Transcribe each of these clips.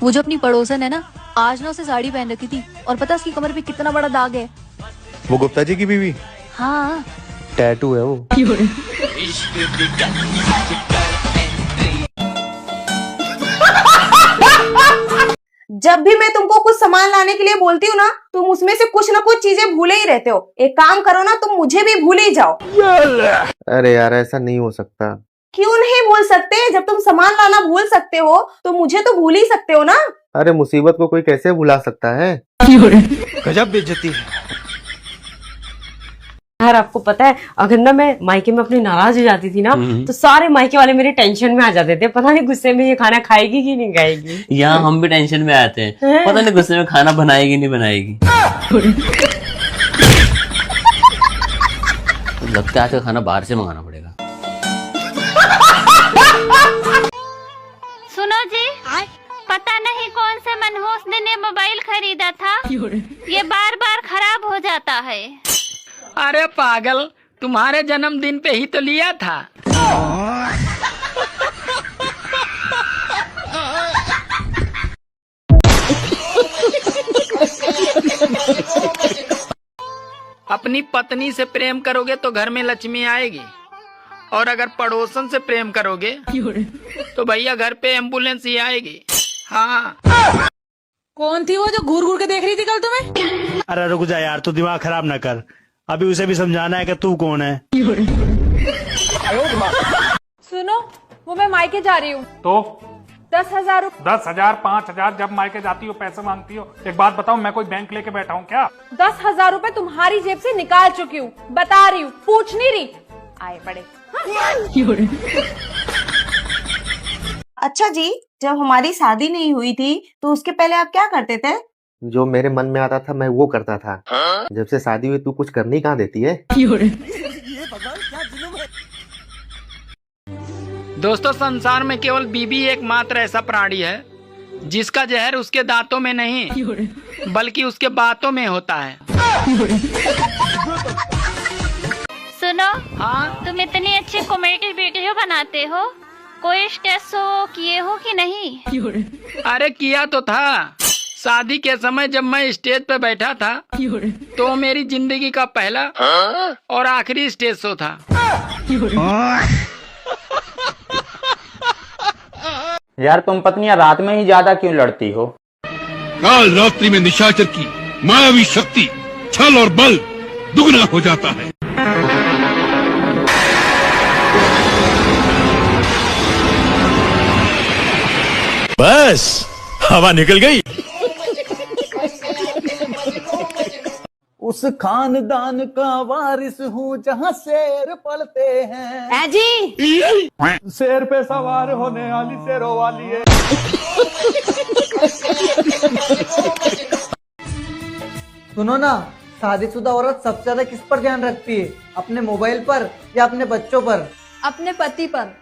वो जो अपनी पड़ोसन है ना, आज ना उसे साड़ी पहन रखी थी और पता उसकी कमर पे कितना बड़ा दाग है। वो गुप्ता जी की बीवी? हाँ, टैटू है वो। जब भी मैं तुमको कुछ सामान लाने के लिए बोलती हूँ ना, तुम उसमें से कुछ ना कुछ चीजें भूले ही रहते हो। एक काम करो ना, तुम मुझे भी भूल ही जाओ। अरे यार ऐसा नहीं हो सकता। क्यों नहीं भूल सकते? जब तुम सामान लाना भूल सकते हो तो मुझे तो भूल ही सकते हो ना। अरे मुसीबत को कोई कैसे भुला सकता है? गजब बेइज्जती है यार। आपको पता है, अगर ना मैं मायके में अपनी नाराज हो जाती थी ना, तो सारे मायके वाले मेरे टेंशन में आ जाते थे। पता नहीं गुस्से में ये खाना खाएगी कि नहीं खाएगी। यहाँ हम भी टेंशन में आते हैं, पता नहीं गुस्से में खाना बनाएगी नहीं बनाएगी। लगता है आज का खाना बाहर से मंगाना पड़ेगा। सुनो जी, पता नहीं कौन से मनहूस ने ये मोबाइल खरीदा था, ये बार बार खराब हो जाता है। अरे पागल, तुम्हारे जन्मदिन पे ही तो लिया था। अपनी पत्नी से प्रेम करोगे तो घर में लक्ष्मी आएगी, और अगर पड़ोसन से प्रेम करोगे तो भैया घर पे एम्बुलेंस ही आएगी। हाँ। कौन थी वो जो घूर घूर के देख रही थी कल तुम्हें? अरे रुक जा यार, तू दिमाग खराब ना कर। अभी उसे भी समझाना है कि तू कौन है। सुनो, वो मैं मायके जा रही हूँ। तो 10,000 10,000 5,000 जब मायके जाती हो पैसे मांगती हो। एक बात बताओ, मैं कोई बैंक लेके बैठा हूँ क्या? 10,000 रुपए तुम्हारी जेब से निकाल चुकी हूँ, बता रही हूँ, पूछ नहीं रही। आए पड़े। अच्छा जी, जब हमारी शादी नहीं हुई थी तो उसके पहले आप क्या करते थे? जो मेरे मन में आता था मैं वो करता था। जब से शादी हुई तू कुछ करने ही कहाँ देती है? दोस्तों, संसार में केवल बीबी एकमात्र ऐसा प्राणी है जिसका जहर उसके दांतों में नहीं बल्कि उसके बातों में होता है। सुनो, हाँ, तुम इतनी अच्छी कॉमेडी वीडियो बनाते हो, कोई स्टेज शो किए हो कि नहीं? अरे किया तो था। शादी के समय जब मैं स्टेज पे बैठा था तो मेरी जिंदगी का पहला और आखिरी स्टेज शो था। यार तुम पत्नियां रात में ही ज्यादा क्यों लड़ती हो? काल रात्रि में निशाचर की मायावी शक्ति, छल और बल दुगना हो जाता है। बस हवा निकल गई। उस खानदान का वारिस हूँ जहाँ शेर पलते हैं। जी शेर पे सवार होने वाली शेरों वाली है। सुनो ना, शादीशुदा औरत सबसे ज्यादा किस पर ध्यान रखती है? अपने मोबाइल पर या अपने बच्चों पर? अपने पति पर।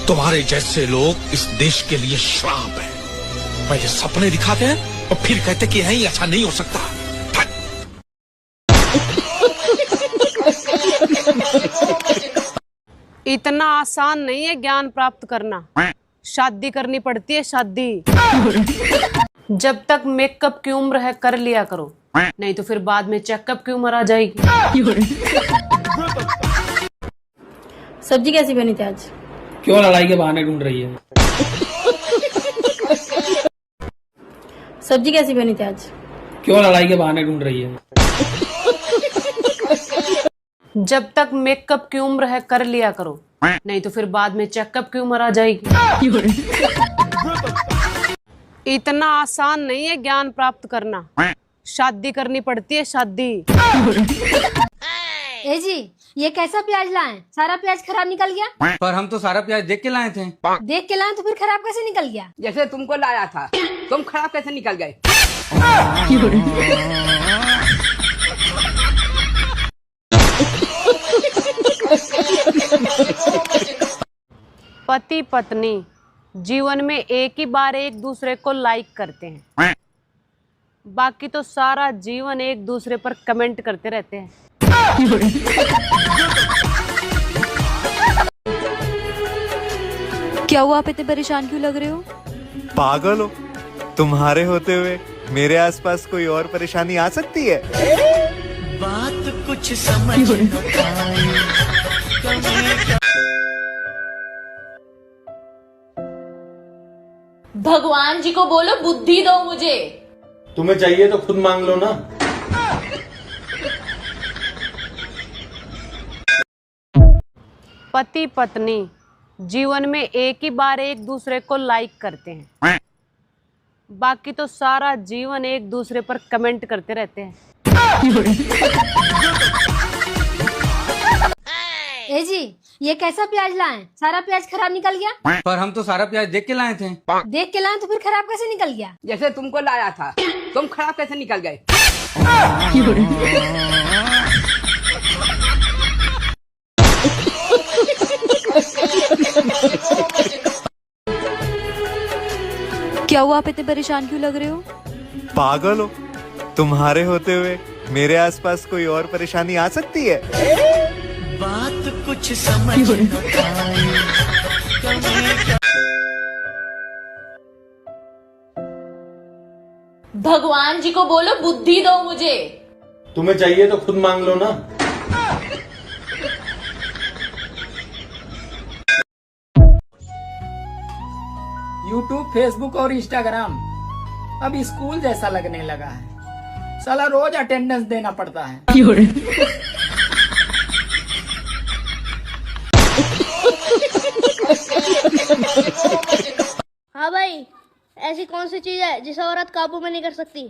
तुम्हारे जैसे लोग इस देश के लिए श्राप है। पहले सपने दिखाते हैं और फिर कहते कि नहीं, अच्छा नहीं हो सकता। इतना आसान नहीं है ज्ञान प्राप्त करना। शादी करनी पड़ती है, शादी। जब तक मेकअप की उम्र है कर लिया करो, नहीं तो फिर बाद में चेकअप की उम्र आ जाएगी। सब्जी कैसी बनी थी आज? क्यों लड़ाई के बहाने ढूंढ रही है? सब्जी कैसी बनी थी आज? क्यों लड़ाई के बहाने ढूंढ रही है? जब तक मेकअप की उम्र है कर लिया करो, नहीं तो फिर बाद में चेकअप की उम्र आ जाएगी। इतना आसान नहीं है ज्ञान प्राप्त करना। शादी करनी पड़ती है, शादी। ए जी, ये कैसा प्याज लाए? सारा प्याज खराब निकल गया। पर हम तो सारा प्याज देख के लाए थे। देख के लाए तो फिर खराब कैसे निकल गया? जैसे तुमको लाया था, तुम खराब कैसे निकल गए? पति पत्नी जीवन में एक ही बार एक दूसरे को लाइक करते हैं, बाकी तो सारा जीवन एक दूसरे पर कमेंट करते रहते हैं। क्या हुआ, आप इतने परेशान क्यों लग रहे हो? पागल हो, तुम्हारे होते हुए मेरे आसपास कोई और परेशानी आ सकती है? बात कुछ समझ भगवान जी को बोलो बुद्धि दो मुझे। तुम्हें चाहिए तो खुद मांग लो ना। पति पत्नी जीवन में एक ही बार एक दूसरे को लाइक करते हैं, बाकी तो सारा जीवन एक दूसरे पर कमेंट करते रहते हैं। ए जी, ये कैसा प्याज लाए? सारा प्याज खराब निकल गया। पर हम तो सारा प्याज देख के लाए थे। देख के लाए तो फिर खराब कैसे निकल गया? जैसे तुमको लाया था, तुम खराब कैसे निकल गए? क्या हुआ, आप इतने परेशान क्यों लग रहे हो? पागल हो, तुम्हारे होते हुए मेरे आसपास कोई और परेशानी आ सकती है? बात कुछ समझ भगवान जी को बोलो बुद्धि दो मुझे। तुम्हें चाहिए तो खुद मांग लो ना। यूट्यूब, फेसबुक और इंस्टाग्राम अब स्कूल जैसा लगने लगा है। साला रोज अटेंडेंस देना पड़ता है। हाँ भाई, ऐसी कौन सी चीज है जिसे औरत काबू में नहीं कर सकती?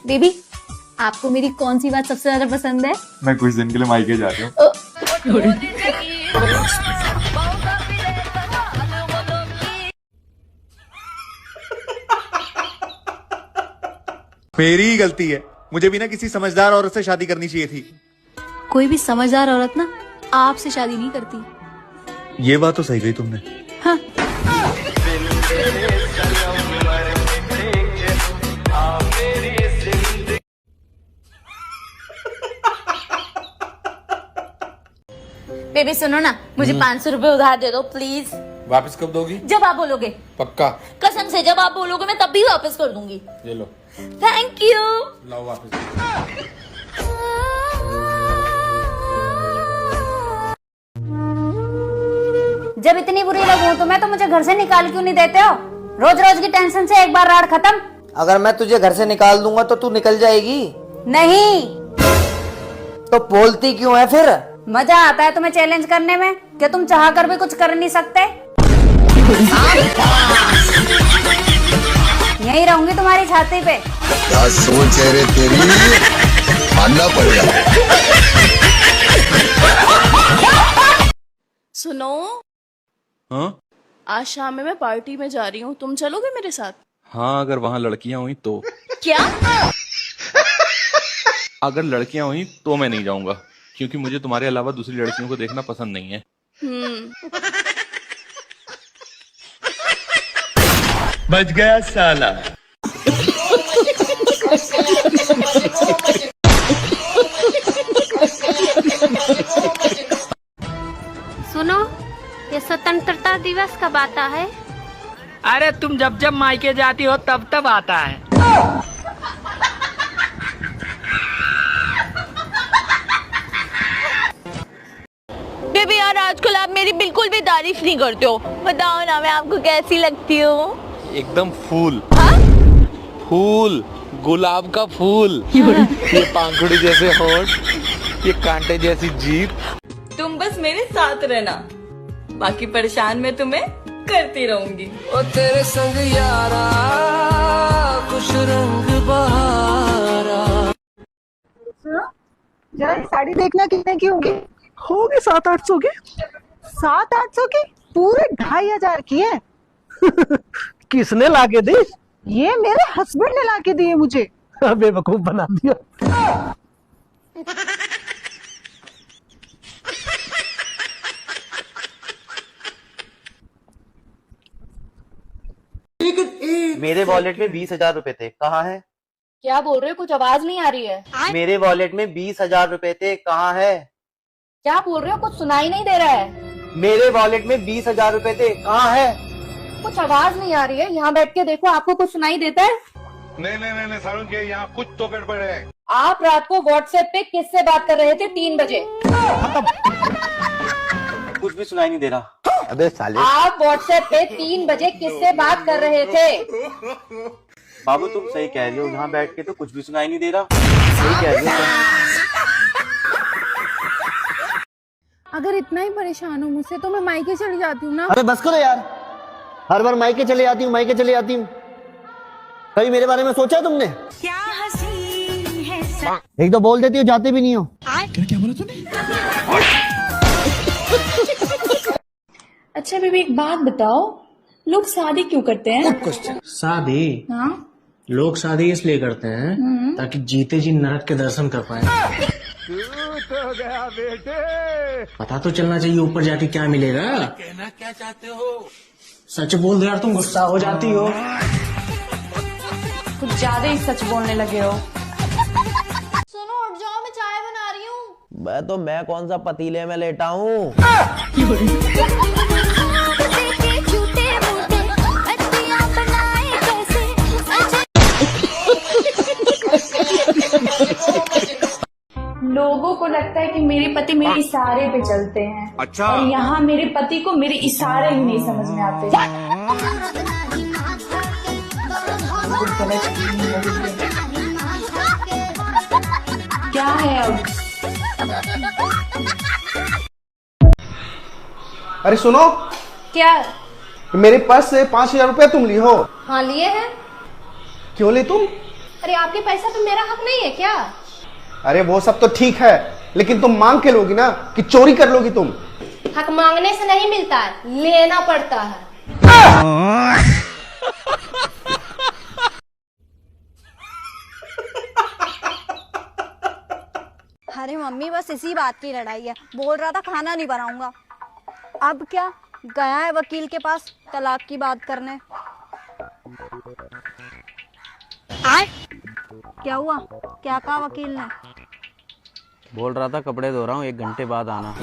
बेबी, आपको मेरी कौन सी बात सबसे ज्यादा पसंद है? मैं कुछ दिन के लिए मायके जा रही हूँ। मेरी ही गलती है, मुझे भी ना किसी समझदार औरत से शादी करनी चाहिए थी। कोई भी समझदार औरत ना आपसे शादी नहीं करती। ये बात तो सही कही तुमने। हाँ। बेबी सुनो ना, मुझे 500 रुपए उधार दे दो प्लीज। वापस कब दोगी? जब आप बोलोगे। पक्का? कसम से, जब आप बोलोगे मैं तब भी वापस कर दूंगी। ये लो। Thank you. लाओ वापस। जब इतनी बुरी लगूं तो मैं तो मुझे घर से निकाल क्यों नहीं देते हो? रोज रोज की टेंशन से एक बार राड़ खत्म। अगर मैं तुझे घर से निकाल दूंगा तो तू निकल जाएगी? नहीं। तो बोलती क्यों है फिर? मजा आता है तुम्हें चैलेंज करने में? क्या तुम चाह कर भी कुछ कर नहीं सकते? यही रहूंगी तुम्हारी छाती पे। क्या सोच है रे तेरी, मानना पड़ेगा। सुनो, हाँ? आज शाम में मैं पार्टी में जा रही हूँ, तुम चलोगे मेरे साथ? हाँ, अगर वहाँ लड़कियां हुई तो। क्या? अगर लड़कियां हुई तो मैं नहीं जाऊंगा, क्योंकि मुझे तुम्हारे अलावा दूसरी लड़कियों को देखना पसंद नहीं है। बच गया साला। सुनो, ये स्वतंत्रता दिवस कब आता है? अरे तुम जब जब मायके जाती हो तब तब आता है। बेबी यार, आजकल आप मेरी बिल्कुल भी तारीफ नहीं करते हो। बताओ ना, मैं आपको कैसी लगती हूँ? एकदम फूल। फूल, गुलाब का फूल। ये पंखुड़ी जैसे होठ, ये कांटे जैसी जीभ। तुम बस मेरे साथ रहना, बाकी परेशान मैं तुम्हें करती रहूंगी। ओ तेरे संग यारा, कुछ रंग बहारा। जरा साड़ी देखना कितने की होगी? होगी 700-800 की। 700-800 की? पूरे 2500 की है। किसने लाके दी? ये मेरे हस्बैंड ने लाके दी है मुझे। बेवकूफ बना दिया। मेरे वॉलेट में 20,000 रुपए थे, कहाँ है? क्या बोल रहे हो? कुछ आवाज नहीं आ रही है। मेरे वॉलेट में 20,000 रुपए थे, कहाँ है? क्या बोल रहे हो? कुछ सुनाई नहीं दे रहा है। मेरे वॉलेट में 20,000 रुपए थे, कहाँ है? कुछ आवाज नहीं आ रही है। यहाँ बैठ के देखो, आपको कुछ सुनाई देता है? नहीं सारुण के यहाँ कुछ तो गड़बड़ है। आप रात को व्हाट्सएप पे किससे बात कर रहे थे 3 बजे? कुछ भी सुनाई नहीं दे रहा। अबे साले, आप व्हाट्सएप पे 3 बजे किससे बात कर रहे थे? बाबू तुम सही कह रही हो, यहाँ बैठ के तो कुछ भी सुनाई नहीं दे रहा। सही कह रही हो। अगर इतना ही परेशान हो मुझसे तो मैं मायके चली जाती हूँ ना। अरे बस करो यार, हर बार मायके चले जाती हूँ, मायके चले जाती हूँ। कभी मेरे बारे में सोचा है तुमने? क्या हसीन है एक तो बोल देती हो, जाते भी नहीं हो। क्या बोला तूने? अच्छा बेबी, एक बात बताओ, लोग शादी क्यों करते हैं? शादी? हाँ? लोग शादी इसलिए करते हैं ताकि जीते जी नरक के दर्शन कर पाए। तो गया बेटे। पता तो चलना चाहिए ऊपर जाके क्या मिलेगा। कहना क्या चाहते हो? सच बोल दो यार, तुम गुस्सा हो जाती हो। कुछ ज्यादा ही सच बोलने लगे हो। सुनो उठ जाओ, मैं चाय बना रही हूँ। मैं कौन सा पतीले में लेटा हूँ। लोगों को लगता है कि मेरे पति मेरे इशारे पे चलते हैं। अच्छा। और यहाँ मेरे पति को मेरे इशारे ही नहीं समझ में आते। क्या है अब? अरे सुनो, क्या? मेरे पास से 5,000 रुपए तुम ली हो। हाँ लिए हैं। क्यों ली तुम? अरे आपके पैसा पे मेरा हक नहीं है क्या? अरे वो सब तो ठीक है, लेकिन तुम मांग के लोगी ना, कि चोरी कर लोगी तुम? हक मांगने से नहीं मिलता है, लेना पड़ता है। अरे मम्मी बस इसी बात की लड़ाई है। बोल रहा था खाना नहीं बनाऊंगा। अब क्या, गया है वकील के पास तलाक की बात करने। क्या हुआ? क्या कहा वकील ने? बोल रहा था कपड़े धो रहा हूँ, 1 घंटे बाद आना।